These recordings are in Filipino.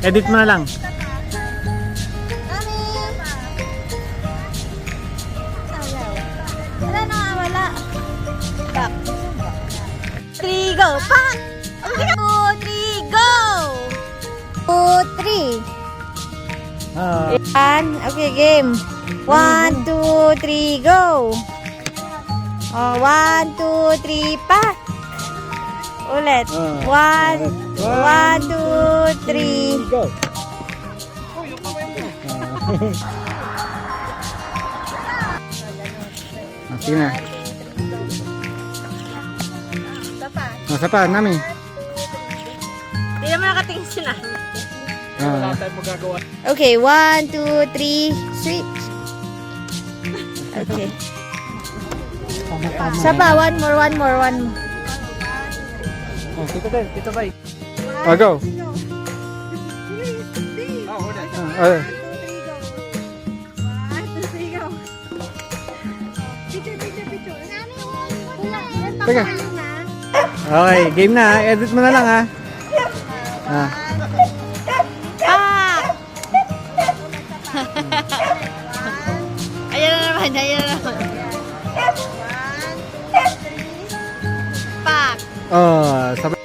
Edit mo na lang. Wala na, wala. Back. 3, go! Pack! 2, 3, go! 2, 3. Okay, game. 1, 2, 3, go! Oh, 1, 2, 3, pack! Ulit. 1, 1, 2, 3. Go! Sige na. Nasa pa, namin. Hindi naman nakatingin sila. Okay, 1, 2, 3, switch. Okay. Sapa, one more. Oh, dito din, dito ba? Oh, go. Teka. Okay, game na. Edit mo na lang ha. Ayan na naman. Pak. Oh, sabay.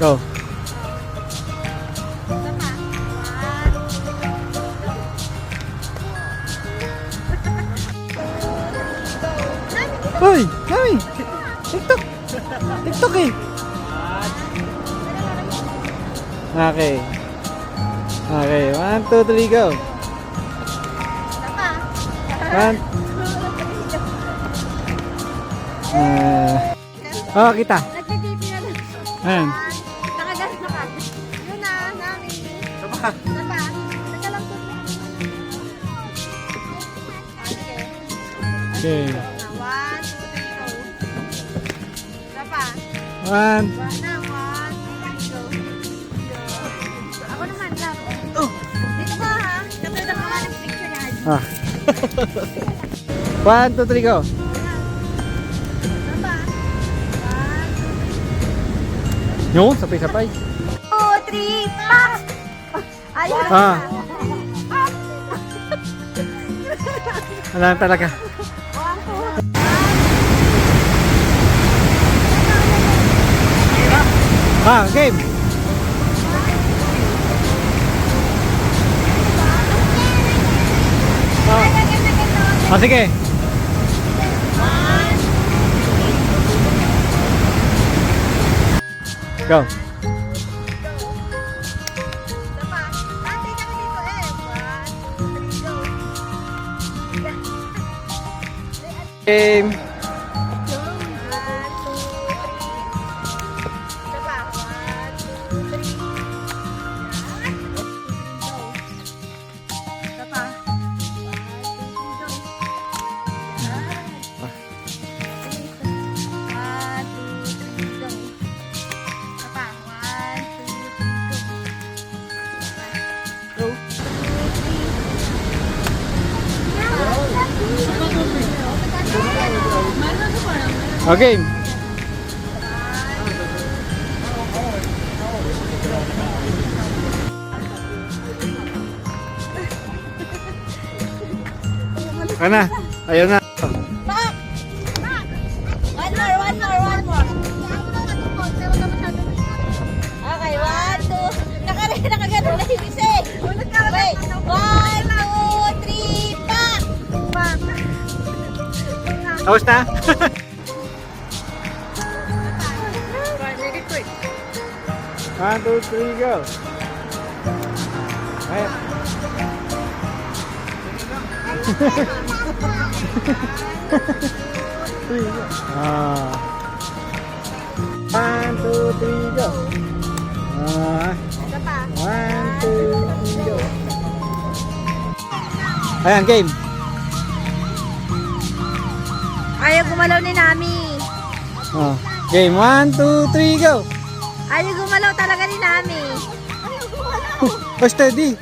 Go. Hoy, Mami. TikTok eh. Okay. Okay, 1, 2, 3, go. One. Oh, kita. Nagtitipi na lang. Ayan. Nakagalit na ka. Yun na, Nami. Sapa. Teka lang po. Okay. 1, 2, 3, go. Sapa. 1. Na, 1, 2, 3, go. Ako naman, love. Dito ka ha. Katulad ang mga picture niya. 1, 2, 3, go. Yo, sabay-sabay. 2, 3, pack! Ayun. Wala na talaga. 1, 2. Game. Sige. Go. Game. Okay. Ana, ayaw na. One more. Okay, 1, 2. Nakagano na yung isa eh. Wait. 1, 2, 3, pack! Tapos na? One, 2, 3, go. Ayan. One, 2, 3, go. 1, 2, 3, go. Ayan, game. Ayaw gumalaw ni Nami. Game, 1, 2, 3, go. Ayaw gumalaw talaga ni Nami. Oh, steady.